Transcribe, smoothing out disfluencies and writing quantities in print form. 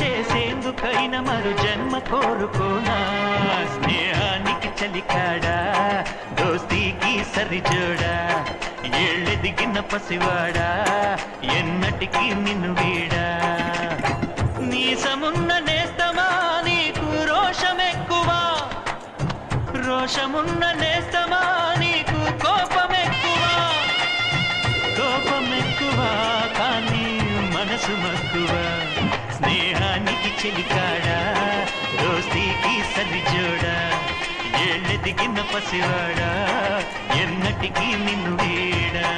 చేసేందుకైనా మరు జన్మ కోరుకోనా స్నేహానికి చలికాడా దోస్తీకి సరిజోడా ఏళ్ళెదిగిన పసివాడా ఎన్నటికీ నిన్ను వీడా నీసమున్న నేస్తమా నీకు రోషమెక్కువా రోషమున్న నేస్తమా నీకు కోపమెక్కువా కోపమెక్కువా కానీ మనసు మక్కువా స్నేహానికి చెలికాడా దోస్తీకి సరిజోడా ఏళ్ళెదిగిన పసివాడా ఎన్నటికీ నిన్ను వీడా